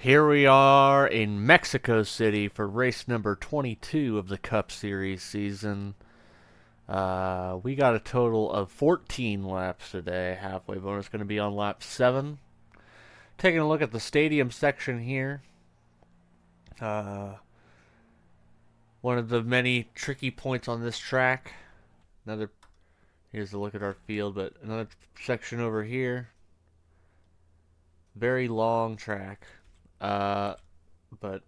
Here we are in Mexico City for race number 22 of the Cup Series season. We got a total of 14 laps today. Halfway bonus going to be on lap 7. Taking a look at the stadium section here. One of the many tricky points on this track. Here's a look at our field, but another section over here. Very long track. But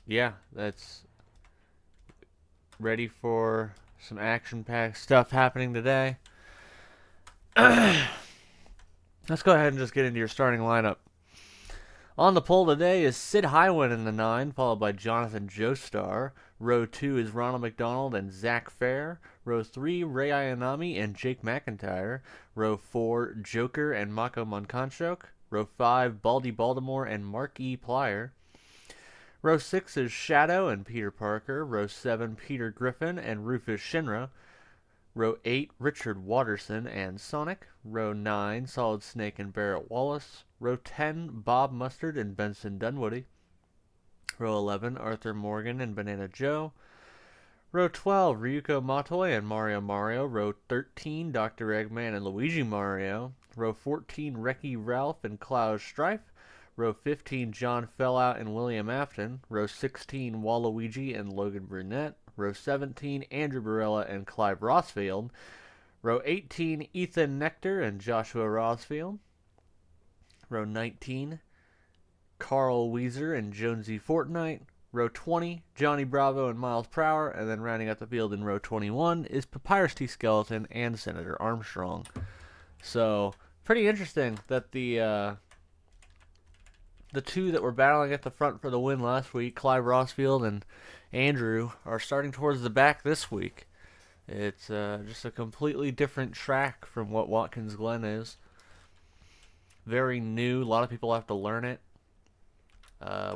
yeah, that's ready for some action-packed stuff happening today. Let's go ahead and just get into your starting lineup. On the pole today is Sid Highwind in the 9, followed by Jonathan Joestar. Row 2 is Ronald McDonald and Zach Fair. Row 3, Ray Ayanami and Jake McIntyre. Row 4, Joker and Mako Monkanchuk. Row 5, Baldy Baltimore and Mark E. Plyer. Row 6 is Shadow and Peter Parker. Row 7, Peter Griffin and Rufus Shinra. Row 8, Richard Watterson and Sonic. Row 9, Solid Snake and Barrett Wallace. Row 10, Bob Mustard and Benson Dunwoody. Row 11, Arthur Morgan and Banana Joe. Row 12, Ryuko Matoy and Mario. Row 13, Dr. Eggman and Luigi Mario. Row 14, Reki Ralph and Klaus Strife. Row 15, John Fellout and William Afton. Row 16, Waluigi and Logan Brunette. Row 17, Andrew Barella and Clive Rossfield. Row 18, Ethan Nectar and Joshua Rosfield. Row 19, Carl Weezer and Jonesy Fortnite. Row 20, Johnny Bravo and Miles Prower. And then rounding out the field in row 21 is Papyrus T. Skeleton and Senator Armstrong. So, pretty interesting that the two that were battling at the front for the win last week, Clive Rossfield and Andrew, are starting towards the back this week. It's just a completely different track from what Watkins Glen is. Very new. A lot of people have to learn it.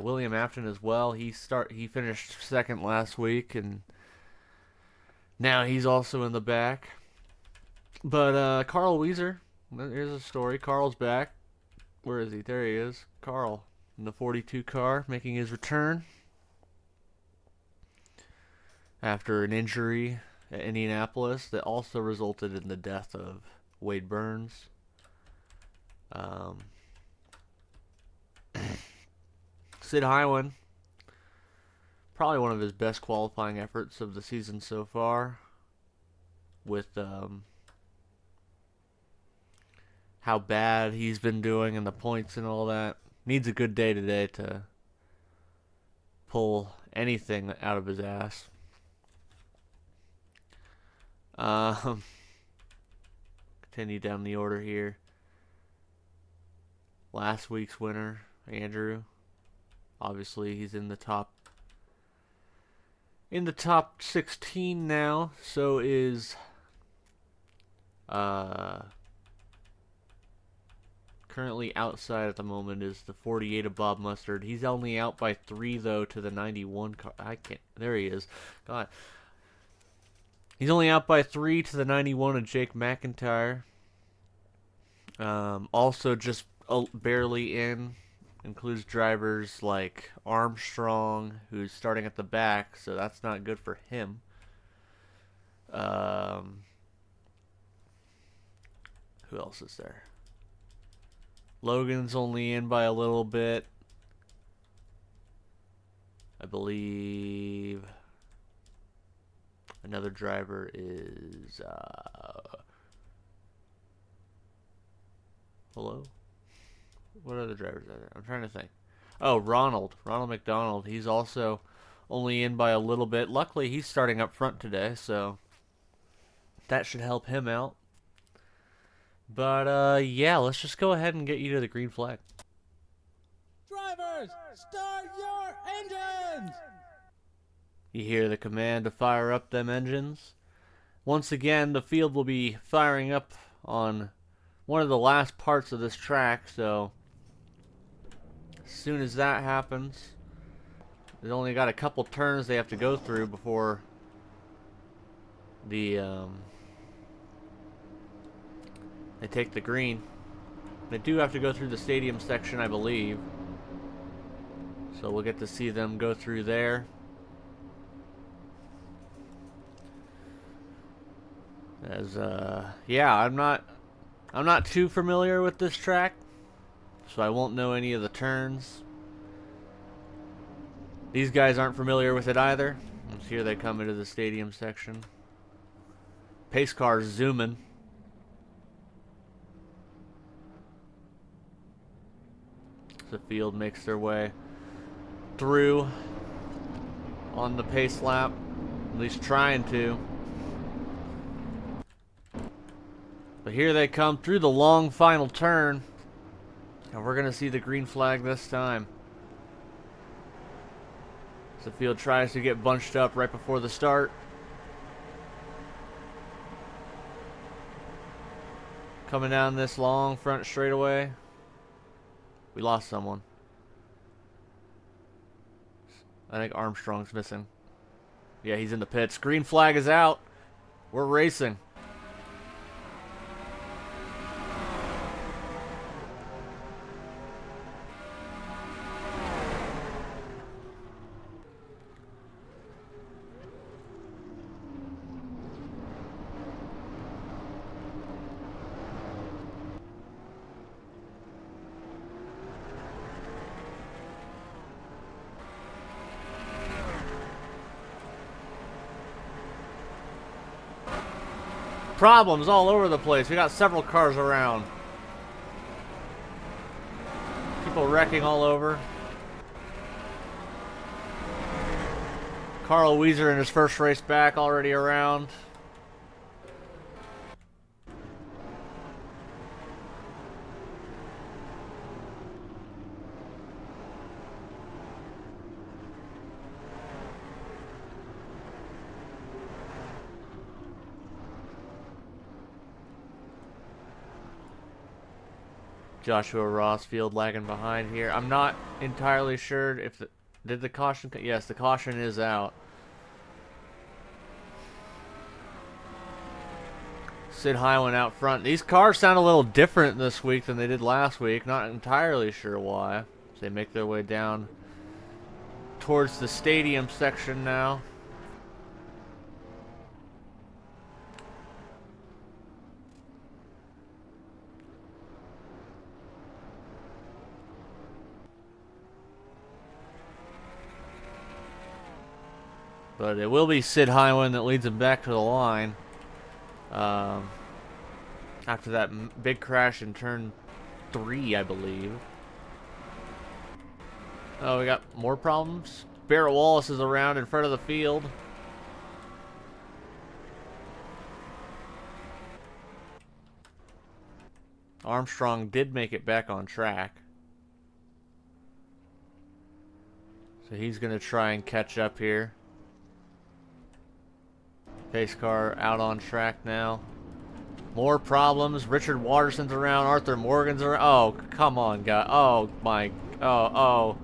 William Afton as well. He finished second last week, and now he's also in the back. But Carl Weezer, here's a story. Carl's back. Where is he? There he is. Carl in the 42 car making his return after an injury at Indianapolis that also resulted in the death of Wade Burns. Sid Highwind, probably one of his best qualifying efforts of the season so far, with how bad he's been doing and the points and all that. Needs a good day today to pull anything out of his ass. Continue down the order here. Last week's winner, Andrew. Obviously, he's in the top 16 now. So is currently outside at the moment is the 48 of Bob Mustard. He's only out by 3 though to the 91 car. There he is. God. He's only out by 3 to the 91 of Jake McIntyre. Also just barely in. Includes drivers like Armstrong, who's starting at the back, so that's not good for him. Who else is there? Logan's only in by a little bit. I believe another driver is hello? What other drivers are there? I'm trying to think. Oh, Ronald McDonald. He's also only in by a little bit. Luckily, he's starting up front today, so that should help him out. But, yeah, let's just go ahead and get you to the green flag. Drivers, start your engines! You hear the command to fire up them engines. Once again, the field will be firing up on one of the last parts of this track, so as soon as that happens, they've only got a couple turns they have to go through before they take the green. They do have to go through the stadium section, I believe. So we'll get to see them go through there. As yeah, I'm not too familiar with this track, so I won't know any of the turns. These guys aren't familiar with it either. Here they come into the stadium section. Pace cars zooming. The field makes their way through on the pace lap, at least trying to. But here they come through the long final turn, and we're going to see the green flag this time. The field tries to get bunched up right before the start. Coming down this long front straightaway. We lost someone. I think Armstrong's missing. Yeah, he's in the pits. Green flag is out. We're racing. Problems all over the place. We got several cars around. People wrecking all over. Carl Weezer in his first race back already around. Joshua Rossfield lagging behind here. I'm not entirely sure if did the caution. Yes, the caution is out. Sid Highland out front. These cars sound a little different this week than they did last week. Not entirely sure why. So they make their way down towards the stadium section now. But it will be Sid Highland that leads him back to the line. After that big crash in turn 3, I believe. Oh, we got more problems. Barrett Wallace is around in front of the field. Armstrong did make it back on track. So he's going to try and catch up here. Pace car out on track now. More problems. Richard Watterson's around. Arthur Morgan's around. Oh, come on, guy. Oh, my. Oh.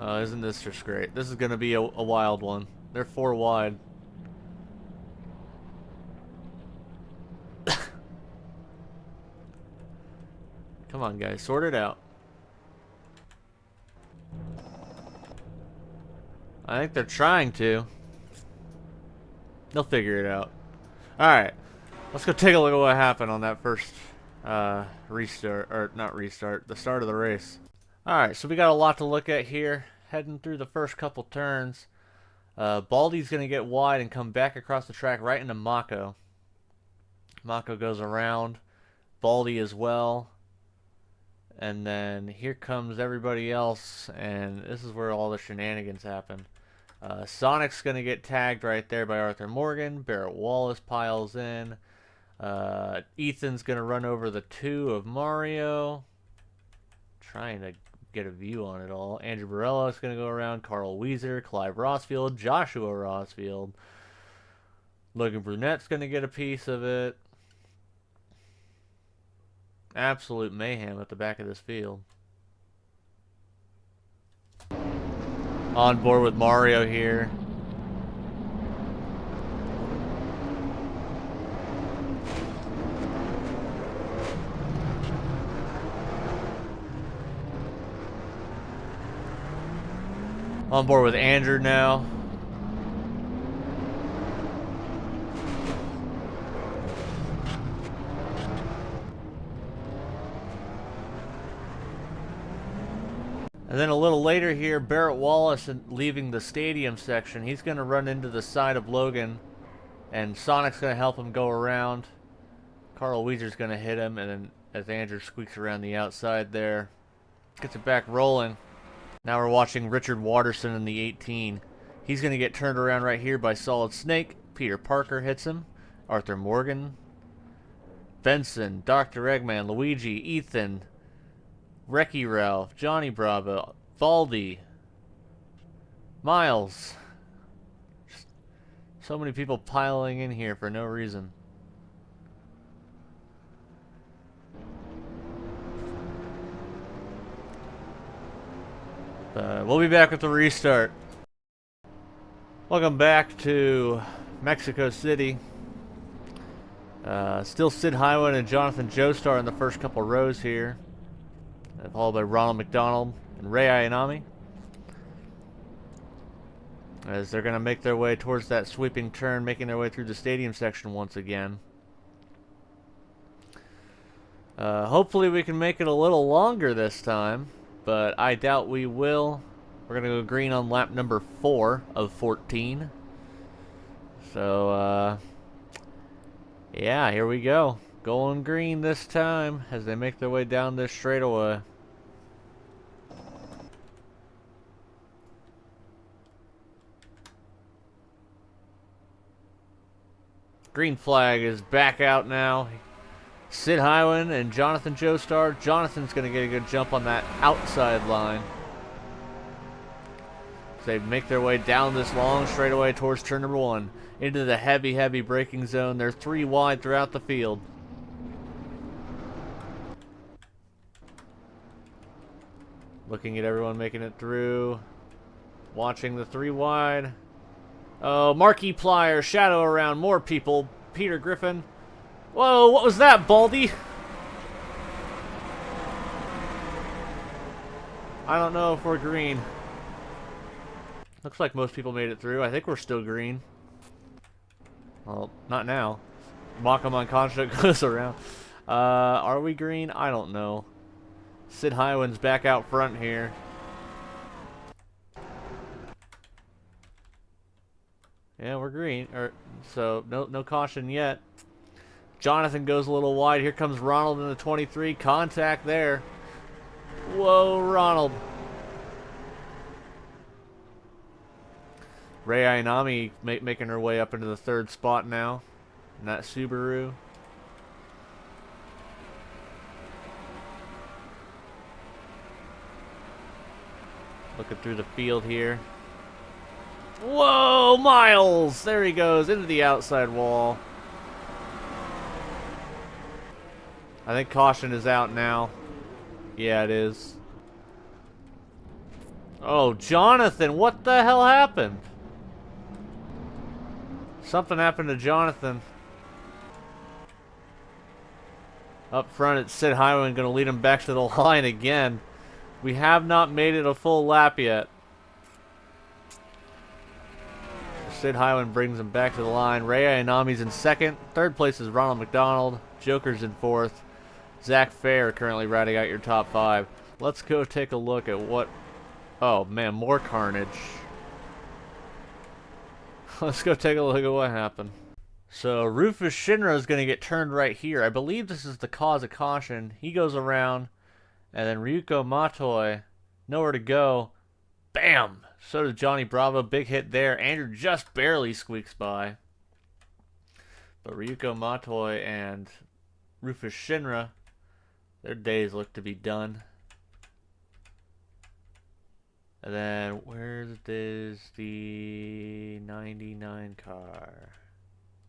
Isn't this just great? This is going to be a wild one. They're 4 wide. Come on, guys. Sort it out. I think they're trying to. They'll figure it out. Alright. Let's go take a look at what happened on that first restart. Or, not restart. The start of the race. Alright, so we got a lot to look at here. Heading through the first couple turns. Baldy's going to get wide and come back across the track right into Mako. Mako goes around. Baldy as well. And then here comes everybody else, and this is where all the shenanigans happen. Sonic's going to get tagged right there by Arthur Morgan. Barrett Wallace piles in. Ethan's going to run over the 2 of Mario. Trying to get a view on it all. Andrew Barella is going to go around. Carl Weezer, Clive Rossfield, Joshua Rossfield. Logan Brunette's going to get a piece of it. Absolute mayhem at the back of this field. On board with Mario here. On board with Andrew now. And then a little later here, Barrett Wallace leaving the stadium section. He's going to run into the side of Logan, and Sonic's going to help him go around. Carl Weezer's going to hit him, and then as Andrew squeaks around the outside there, gets it back rolling. Now we're watching Richard Watterson in the 18. He's going to get turned around right here by Solid Snake. Peter Parker hits him. Arthur Morgan. Benson, Dr. Eggman, Luigi, Ethan, Wrecky Ralph, Johnny Bravo, Baldy, Miles. Just so many people piling in here for no reason. We'll be back with the restart. Welcome back to Mexico City. Still Sid Highway and Jonathan Joestar in the first couple rows here, followed by Ronald McDonald and Ray Ayanami, as they're going to make their way towards that sweeping turn, making their way through the stadium section once again. Hopefully we can make it a little longer this time, but I doubt we will. We're going to go green on lap number 4 of 14. So, yeah, here we go. Going green this time as they make their way down this straightaway. Green flag is back out now. Sid Highwin and Jonathan Joestar. Jonathan's going to get a good jump on that outside line. They make their way down this long straightaway towards turn number 1. Into the heavy, heavy braking zone. They're 3 wide throughout the field. Looking at everyone making it through. Watching the 3 wide. Oh, Marquis Plier, Shadow around, more people. Peter Griffin. Whoa, what was that, Baldy? I don't know if we're green. Looks like most people made it through. I think we're still green. Well, not now. Makam Construct goes around. Are we green? I don't know. Sid Highwin's back out front here. Yeah, we're green. So no caution yet. Jonathan goes a little wide. Here comes Ronald in the 23. Contact there. Whoa, Ronald. Ray Ayanami making her way up into the 3rd spot now in that Subaru. Looking through the field here. Whoa, Miles! There he goes into the outside wall. I think caution is out now. Yeah, it is. Oh, Jonathan, what the hell happened? Something happened to Jonathan. Up front, it's Sid Highwin going to lead him back to the line again. We have not made it a full lap yet. Sid Highwin brings him back to the line. Ray Ayanami's in 2nd. 3rd place is Ronald McDonald. Joker's in 4th. Zach Fair currently riding out your top 5. Let's go take a look at what... Oh, man, more carnage. Let's go take a look at what happened. So Rufus Shinra is going to get turned right here. I believe this is the cause of caution. He goes around, and then Ryuko Matoi, nowhere to go. Bam! So does Johnny Bravo. Big hit there. Andrew just barely squeaks by. But Ryuko Matoi and Rufus Shinra, their days look to be done. And then, where is the 99 car?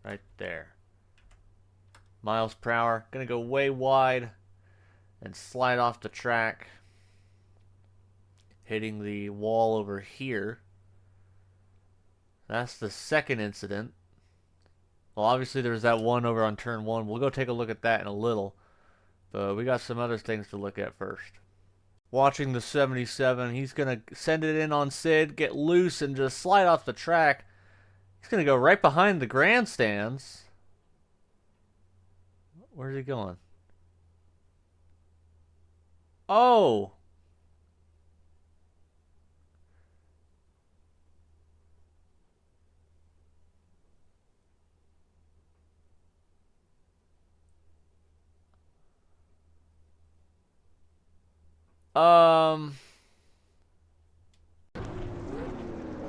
Right there. Miles per hour. Gonna go way wide and slide off the track. Hitting the wall over here. That's the 2nd incident. Well, obviously there was that one over on turn 1. We'll go take a look at that in a little. But we got some other things to look at first. watching the 77. He's going to send it in on Sid, get loose, and just slide off the track. He's going to go right behind the grandstands. Where's he going? Oh!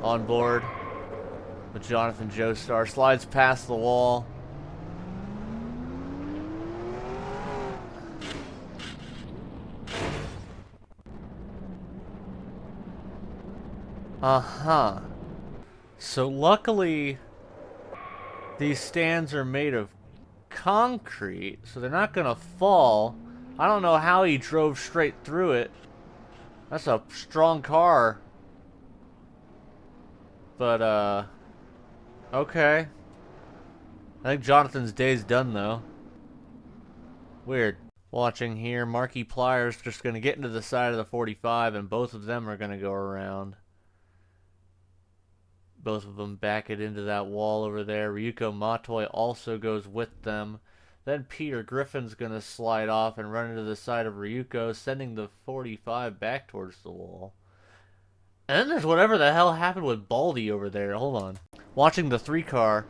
On board with Jonathan Joestar. Slides past the wall. Uh-huh. So luckily, these stands are made of concrete, so they're not gonna fall. I don't know how he drove straight through it. That's a strong car. But, okay. I think Jonathan's day's done, though. Weird. Watching here, Marky Pliers just gonna get into the side of the 45, and both of them are gonna go around. Both of them back it into that wall over there. Ryuko Matoy also goes with them. Then Peter Griffin's going to slide off and run into the side of Ryuko, sending the 45 back towards the wall. And then there's whatever the hell happened with Baldy over there. Hold on. Watching the 3 car.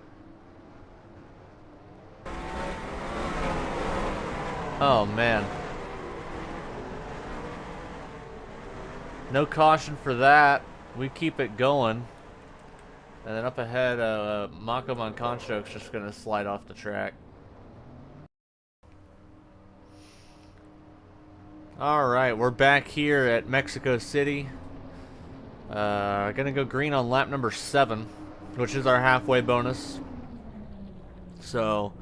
Oh, man. No caution for that. We keep it going. And then up ahead, Mako Mankanchok's just going to slide off the track. Alright, we're back here at Mexico City. Gonna go green on lap number 7, which is our halfway bonus. So,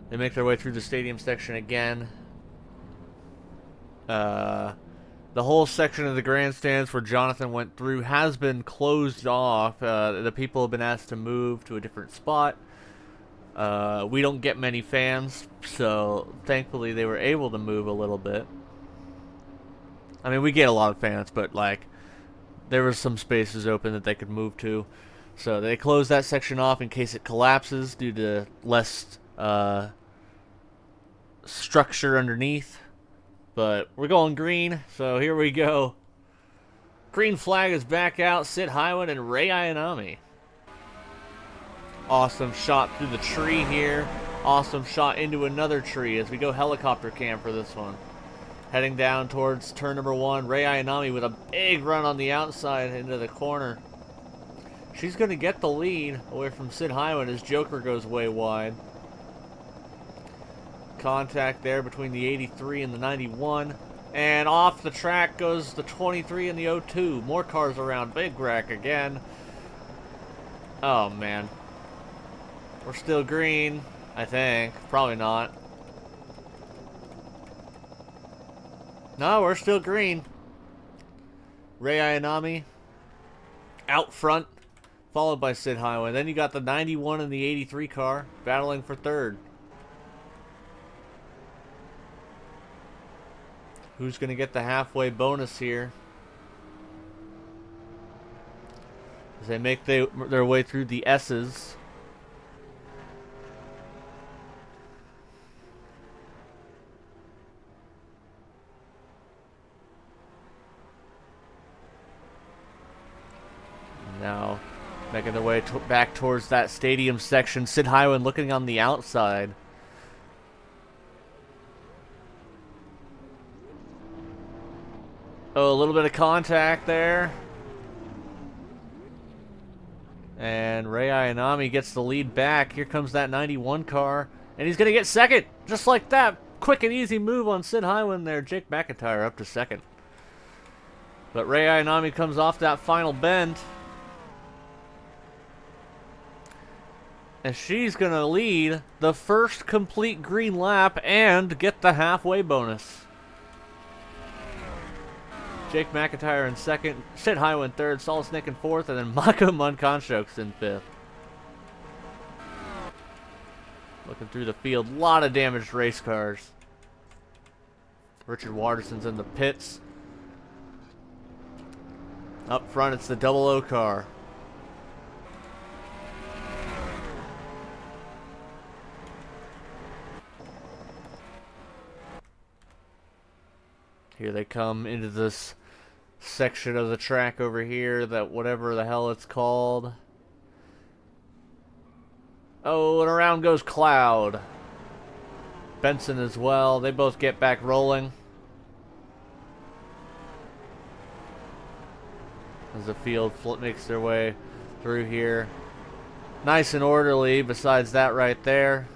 they make their way through the stadium section again. The whole section of the grandstands where Jonathan went through has been closed off. The people have been asked to move to a different spot. We don't get many fans, so thankfully they were able to move a little bit. I mean, we get a lot of fans, but like, there was some spaces open that they could move to. So they closed that section off in case it collapses due to less structure underneath. But we're going green, so here we go. Green flag is back out. Sid Highland and Rei Ayanami. Awesome shot through the tree here. Awesome shot into another tree as we go helicopter cam for this one. Heading down towards turn number 1. Rei Ayanami with a big run on the outside into the corner. She's going to get the lead away from Sid Highland as Joker goes way wide. Contact there between the 83 and the 91. And off the track goes the 23 and the 02. More cars around. Big wreck again. Oh, man. We're still green, I think. Probably not. No, we're still green. Rei Ayanami out front, followed by Sid Highway. Then you got the 91 and the 83 car battling for third. Who's going to get the halfway bonus here? As they make their way through the S's. Now, making their way back towards that stadium section. Sid Highland looking on the outside. Oh, a little bit of contact there. And Rei Ayanami gets the lead back. Here comes that 91 car. And he's going to get second. Just like that. Quick and easy move on Sid Highland there. Jake McIntyre up to second. But Rei Ayanami comes off that final bend. And she's going to lead the first complete green lap and get the halfway bonus. Jake McIntyre in second, Sid Highland third, Solid Snake in fourth, and then Mako Munkanchok's in fifth. Looking through the field, a lot of damaged race cars. Richard Waterson's in the pits. Up front, it's the 00 car. Here they come into this section of the track over here, that whatever the hell it's called. Oh, and around goes Cloud. Benson as well. They both get back rolling. As the field makes their way through here. Nice and orderly besides that right there.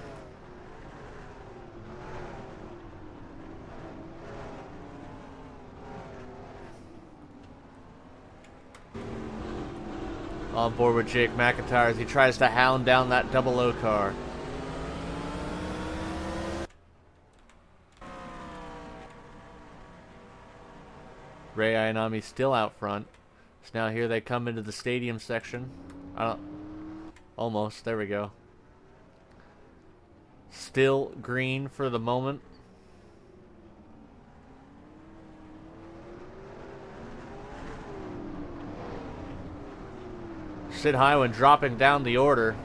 On board with Jake McIntyre as he tries to hound down that 00 car. Ray Ayanami still out front. So now here they come into the stadium section. Almost. There we go. Still green for the moment. Sid Highland dropping down the order.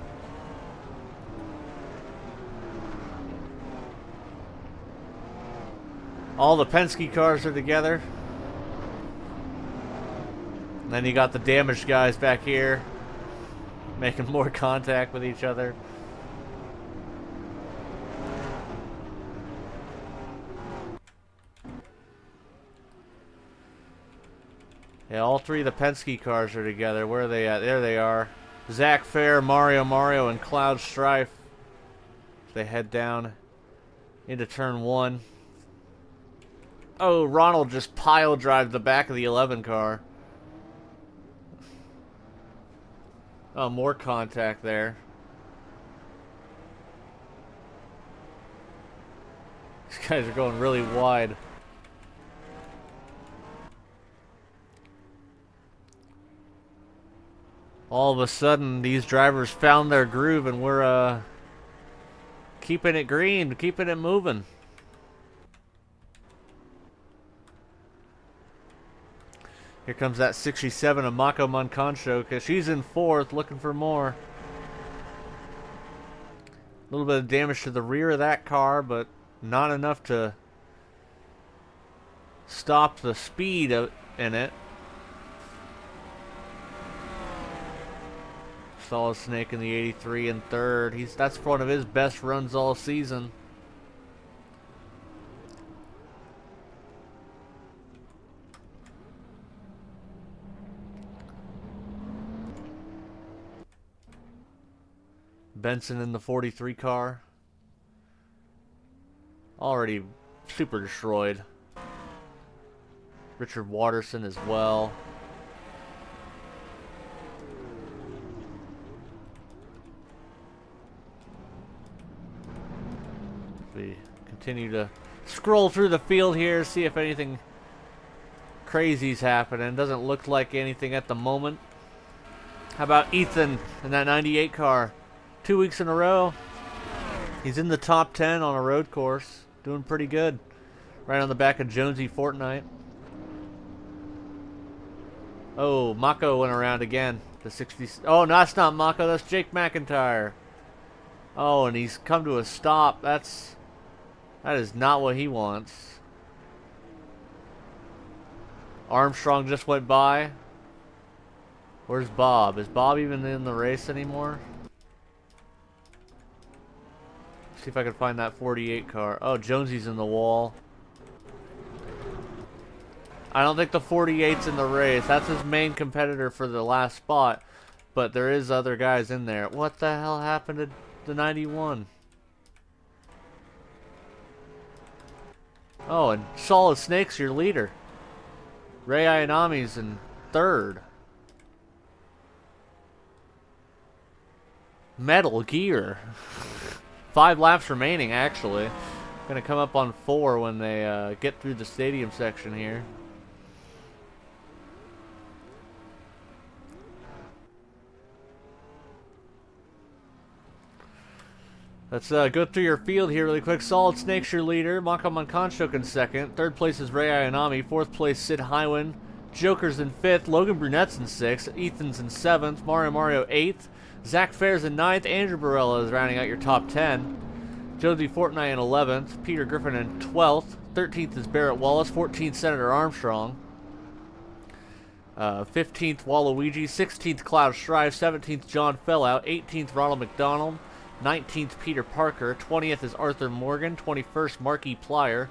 All the Penske cars are together. And then you got the damaged guys back here making more contact with each other. Yeah, all three of the Penske cars are together. Where are they at? There they are. Zach Fair, Mario, and Cloud Strife. They head down into turn 1. Oh, Ronald just pile drives the back of the 11 car. Oh, more contact there. These guys are going really wide. All of a sudden, these drivers found their groove, and we're keeping it green, keeping it moving. Here comes that 67 of Mako Manconcho, because she's in 4th, looking for more. A little bit of damage to the rear of that car, but not enough to stop the speed in it. Solid Snake in the 83 in 3rd. That's one of his best runs all season. Benson in the 43 car. Already super destroyed. Richard Waterson as well. We continue to scroll through the field here, see if anything crazy's happening. Doesn't look like anything at the moment. How about Ethan in that 98 car? 2 weeks in a row. He's in the top 10 on a road course. Doing pretty good. Right on the back of Jonesy Fortnite. Oh, Mako went around again. The 60. Oh, no, that's not Mako. That's Jake McIntyre. Oh, and he's come to a stop. That is not what he wants. Armstrong just went by. Where's Bob? Is Bob even in the race anymore? See if I can find that 48 car. Oh, Jonesy's in the wall. I don't think the 48's in the race. That's his main competitor for the last spot. But there is other guys in there. What the hell happened to the 91? Oh, and Solid Snake's your leader. Ray Ayanami's in 3rd. Metal Gear. 5 laps remaining, actually. Gonna come up on 4 when they get through the stadium section here. Let's go through your field here really quick. Solid Snake's your leader. Mako Mankanshuk in second. Third place is Rei Ayanami. Fourth place, Sid Highwind. Joker's in fifth. Logan Brunette's in sixth. Ethan's in seventh. Mario eighth. Zach Fair's in ninth. Andrew Barella is rounding out your top 10. Josie Fortnite in 11th. Peter Griffin in 12th. 13th is Barrett Wallace. 14th, Senator Armstrong. 15th, Waluigi. 16th, Cloud Strive. 17th, John Fellout. 18th, Ronald McDonald. 19th, Peter Parker. 20th is Arthur Morgan. 21st, Marky Plyer.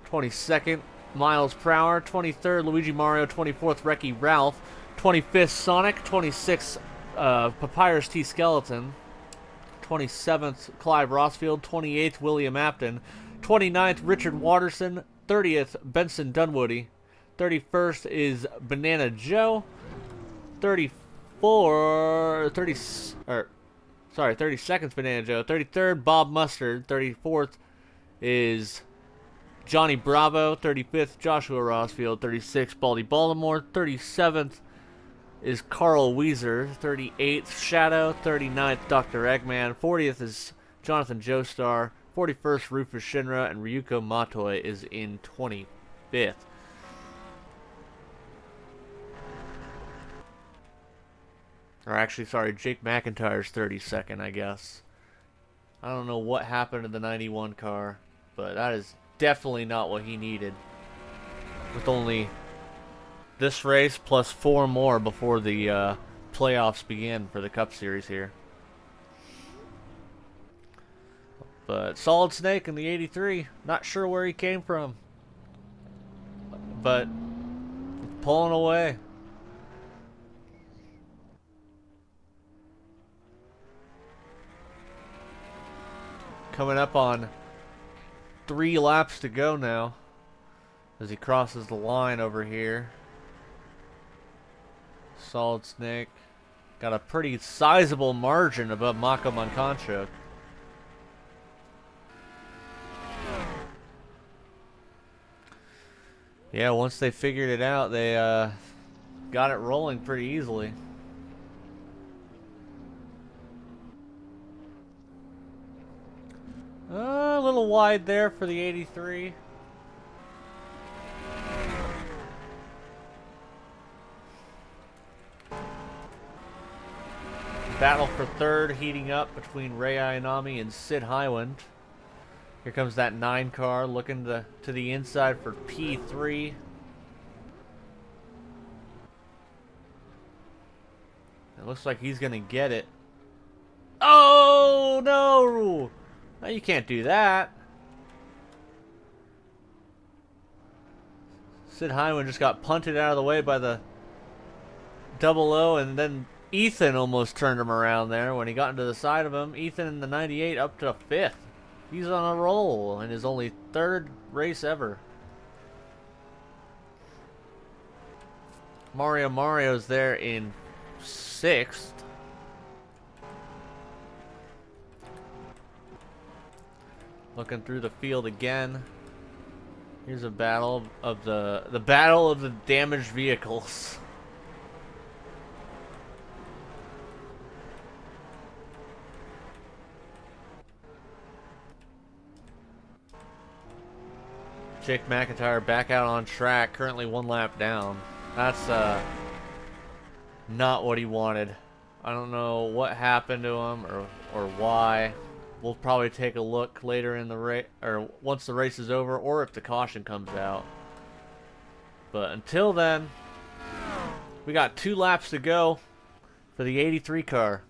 22nd, Miles Prower. 23rd, Luigi Mario. 24th, Reki Ralph. 25th, Sonic. 26th, Papyrus T. Skeleton. 27th, Clive Rossfield. 28th, William Apton. 29th, Richard Watterson. 30th, Benson Dunwoody. 31st is Banana Joe. 32nd's Banana Joe. 33rd, Bob Mustard. 34th is Johnny Bravo. 35th, Joshua Rossfield. 36th, Baldy Baltimore. 37th is Carl Weezer. 38th, Shadow. 39th, Dr. Eggman. 40th is Jonathan Joestar. 41st, Rufus Shinra. And Ryuko Matoi is in 25th. Or actually, sorry, Jake McIntyre's 32nd, I guess. I don't know what happened to the 91 car, but that is definitely not what he needed. With only this race plus 4 more before the playoffs begin for the Cup Series here. But Solid Snake in the 83, not sure where he came from, but pulling away. Coming up on 3 laps to go now as he crosses the line over here. Solid Snake got a pretty sizable margin above Mako Mankanchuk. Yeah, once they figured it out, they got it rolling pretty easily. A little wide there for the 83. Battle for third heating up between Rei Ayanami and Sid Highwind. Here comes that 9 car looking to the inside for P3. It looks like he's going to get it. Oh, no! No, you can't do that. Sid Highwind just got punted out of the way by the 00, and then Ethan almost turned him around there when he got into the side of him. Ethan in the 98 up to 5th. He's on a roll in his only 3rd race ever. Mario's there in 6th. Looking through the field again. Here's a battle of the battle of the damaged vehicles. Jake McIntyre back out on track, currently 1 lap down. That's not what he wanted. I don't know what happened to him or why. We'll probably take a look later in the race, or once the race is over, or if the caution comes out. But until then, we got 2 laps to go for the 83 car.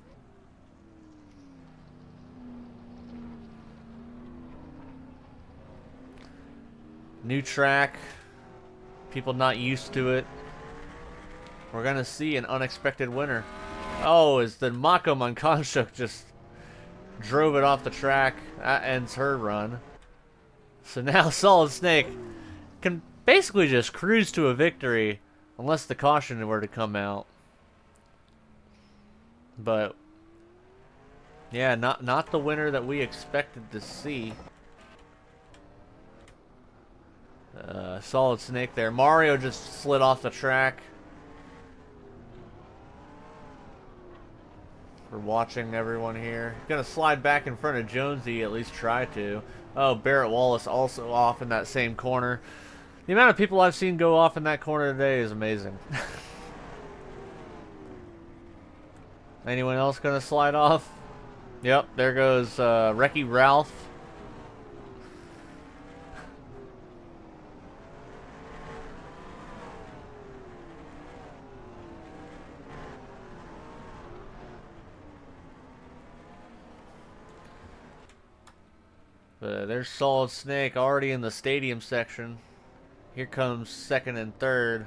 New track, people not used to it. We're gonna see an unexpected winner. Oh, is the Mako Mankanchuk just drove it off the track. That ends her run. So now Solid Snake can basically just cruise to a victory unless the caution were to come out. But yeah, not the winner that we expected to see. Solid Snake there. Mario just slid off the track. We're watching everyone here. Gonna slide back in front of Jonesy, at least try to. Oh, Barrett Wallace also off in that same corner. The amount of people I've seen go off in that corner today is amazing. Anyone else gonna slide off? Yep, there goes Wrecky Ralph. There's Solid Snake already in the stadium section. Here comes second and third.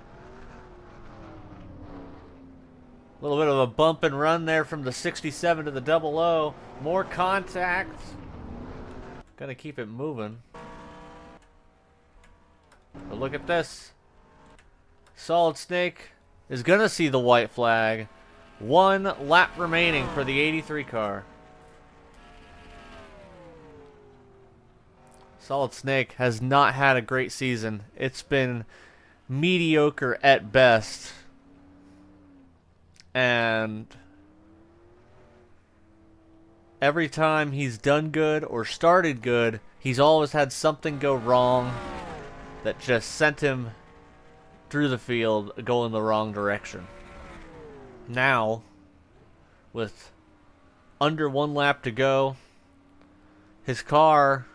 A little bit of a bump and run there from the 67 to the 00. More contact. Gonna keep it moving. But look at this. Solid Snake is gonna see the white flag. 1 lap remaining for the 83 car. Solid Snake has not had a great season. It's been mediocre at best. And every time he's done good or started good, he's always had something go wrong that just sent him through the field going the wrong direction. Now, with under 1 lap to go, his car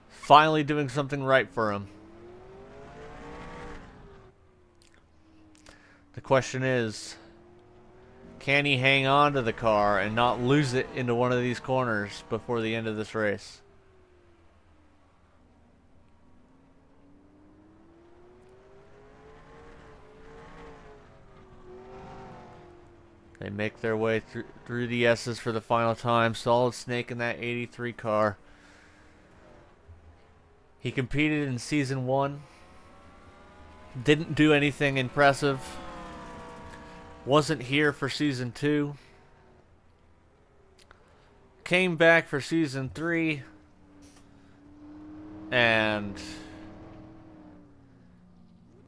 finally doing something right for him. The question is, can he hang on to the car and not lose it into one of these corners before the end of this race? They make their way through the S's for the final time. Solid Snake in that 83 car. He competed in Season 1. Didn't do anything impressive. Wasn't here for Season 2. Came back for Season 3. And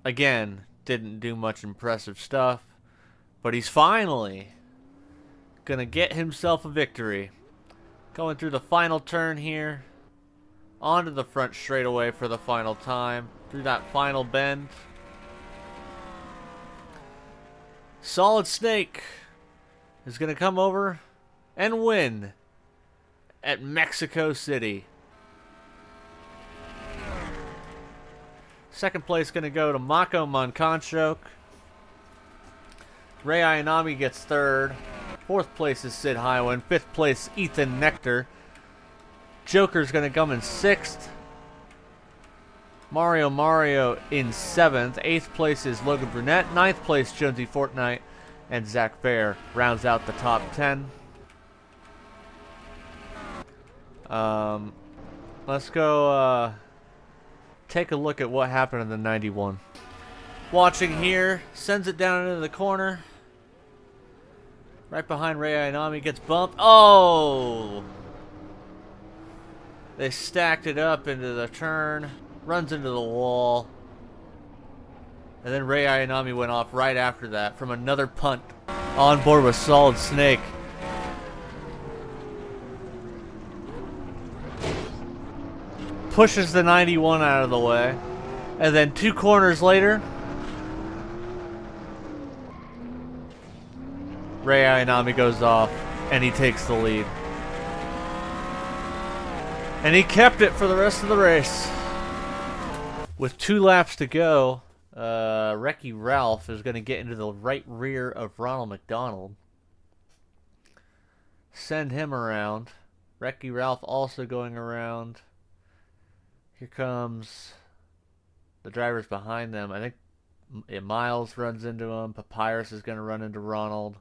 again, didn't do much impressive stuff. But he's finally gonna get himself a victory. Going through the final turn here. Onto the front straightaway for the final time. Through that final bend. Solid Snake is going to come over and win at Mexico City. Second place going to go to Mako Monconchoke. Ray Ayanami gets third. Fourth place is Sid Highwind. Fifth place, Ethan Nectar. Joker's going to come in 6th. Mario in 7th. 8th place is Logan Brunette. 9th place, Jonesy Fortnite. And Zach Fair rounds out the top 10. Let's go take a look at what happened in the 91. Watching here, sends it down into the corner. Right behind Ray Ayanami, gets bumped. Oh! They stacked it up into the turn, runs into the wall. And then Ray Ayanami went off right after that from another punt. On board with Solid Snake. Pushes the 91 out of the way. And then 2 corners later, Ray Ayanami goes off and he takes the lead. And he kept it for the rest of the race. With 2 laps to go, Wrecky Ralph is going to get into the right rear of Ronald McDonald. Send him around. Wrecky Ralph also going around. Here comes the drivers behind them. I think Miles runs into him. Papyrus is going to run into Ronald.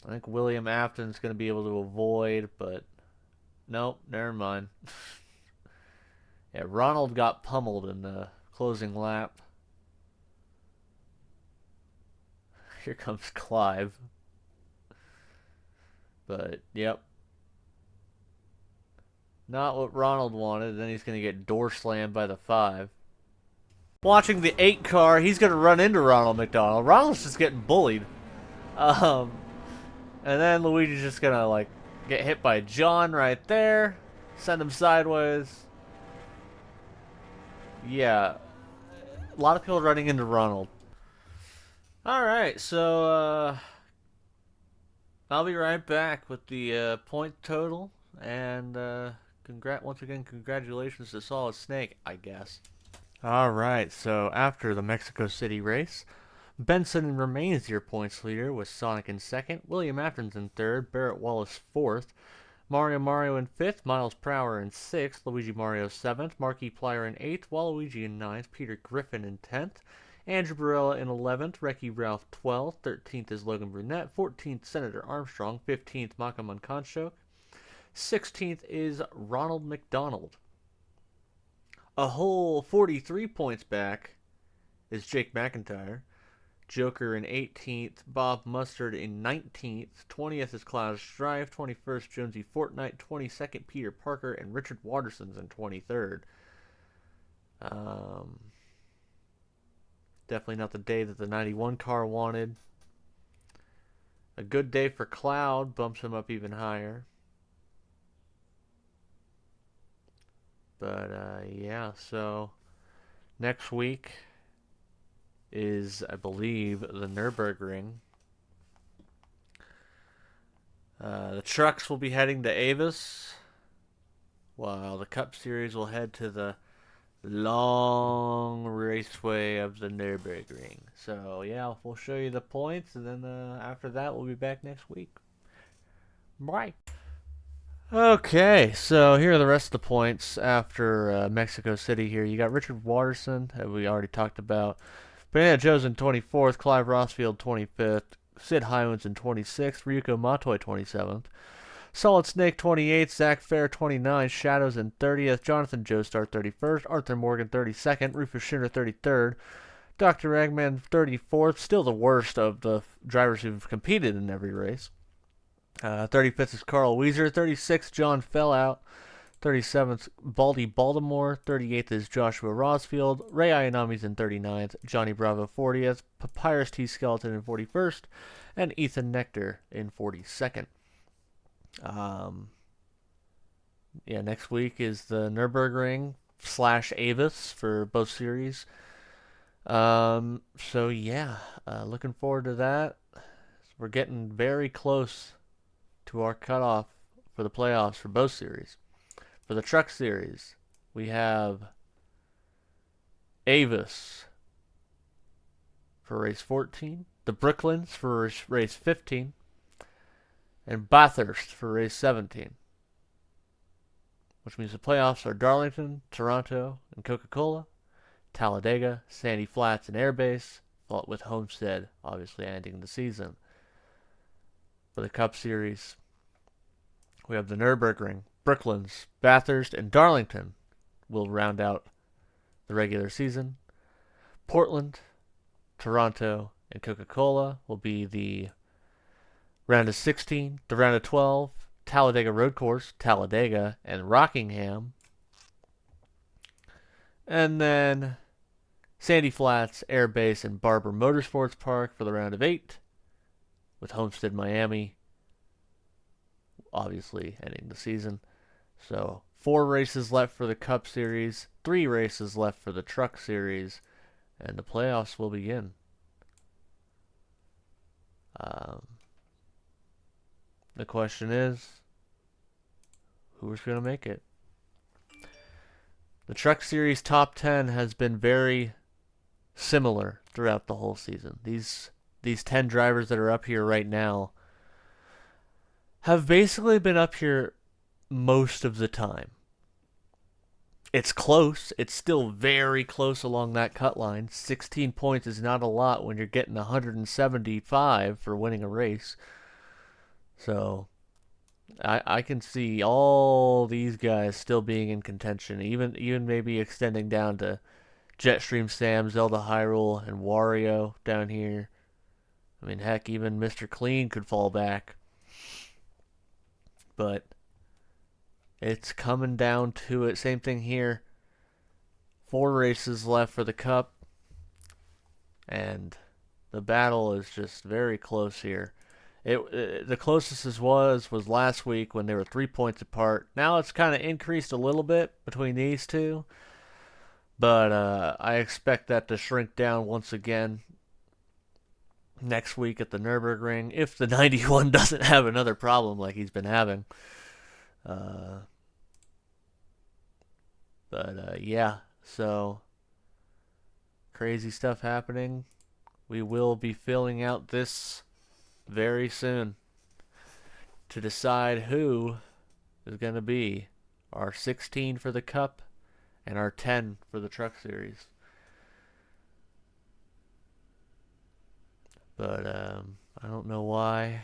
I think William Afton's going to be able to avoid, but nope, never mind. Yeah, Ronald got pummeled in the closing lap. Here comes Clive. But, yep. Not what Ronald wanted. Then he's going to get door slammed by the 5. Watching the 8 car, he's going to run into Ronald McDonald. Ronald's just getting bullied. Um, and then Luigi's just gonna like get hit by John right there, send him sideways. Yeah, a lot of people running into Ronald. All right, so I'll be right back with the point total and once again, congratulations to Solid Snake, I guess. All right, so after the Mexico City race, Benson remains your points leader with Sonic in second, William Athens in third, Barrett Wallace fourth, Mario in fifth, Miles Prower in sixth, Luigi Mario seventh, Marky Plier in eighth, Waluigi in ninth, Peter Griffin in 10th, Andrew Barella in 11th, Reki Ralph 12th, 13th is Logan Brunette, 14th Senator Armstrong, 15th Maka Munkanchuk, 16th is Ronald McDonald. A whole 43 points back is Jake McIntyre. Joker in 18th, Bob Mustard in 19th, 20th is Cloud Strife, 21st Jonesy Fortnite, 22nd Peter Parker, and Richard Watterson's in 23rd. Definitely not the day that the 91 car wanted. A good day for Cloud, bumps him up even higher. But yeah, so next week is, I believe, the Nürburgring. The trucks will be heading to Avis, while the Cup Series will head to the long raceway of the Nürburgring. So, yeah, we'll show you the points, and then after that, we'll be back next week. Bye. Okay, so here are the rest of the points after Mexico City here. You got Richard Watterson, that we already talked about. Banana Joe's in 24th, Clive Rossfield 25th, Sid Highlands in 26th, Ryuko Matoy 27th, Solid Snake 28th, Zach Fair 29th, Shadows in 30th, Jonathan Joestar 31st, Arthur Morgan 32nd, Rufus Schindler 33rd, Dr. Eggman 34th, still the worst of the drivers who've competed in every race. 35th is Carl Weiser, 36th John Fellout, 37th Baldy Baltimore, 38th is Joshua Rosfield, Ray Ayanami's in 39th, Johnny Bravo 40th, Papyrus T. Skeleton in 41st, and Ethan Nectar in 42nd. Yeah, next week is the Nürburgring / Avis for both series. So yeah, looking forward to that. We're getting very close to our cutoff for the playoffs for both series. For the Truck Series, we have Avis for race 14, the Brooklands for race 15, and Bathurst for race 17. Which means the playoffs are Darlington, Toronto, and Coca-Cola, Talladega, Sandy Flats, and Airbase, with Homestead obviously ending the season. For the Cup Series, we have the Nürburgring, Brooklands, Bathurst, and Darlington will round out the regular season. Portland, Toronto, and Coca-Cola will be the round of 16, the round of 12, Talladega Road Course, Talladega, and Rockingham. And then Sandy Flats, Airbase, and Barber Motorsports Park for the round of 8, with Homestead, Miami, obviously ending the season. So 4 races left for the Cup Series, 3 races left for the Truck Series, and the playoffs will begin. The question is, who's going to make it? The Truck Series top 10 has been very similar throughout the whole season. These 10 drivers that are up here right now have basically been up here most of the time. It's close. It's still very close along that cut line. 16 points is not a lot when you're getting 175 for winning a race. So I can see all these guys still being in contention, even maybe extending down to Jetstream Sam, Zelda Hyrule, and Wario down here. I mean, heck, even Mr. Clean could fall back. But it's coming down to it. Same thing here. 4 races left for the Cup. And The battle is just very close here. The closest it was last week when they were 3 points apart. Now it's kind of increased a little bit between these two, but I expect that to shrink down once again next week at the Nürburgring if the 91 doesn't have another problem like he's been having. Yeah, so crazy stuff happening. We will be filling out this very soon to decide who is going to be our 16 for the Cup and our 10 for the Truck Series. But I don't know why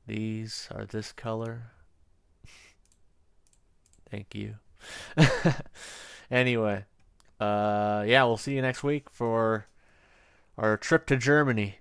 these are this color. Thank you. Anyway, yeah, we'll see you next week for our trip to Germany.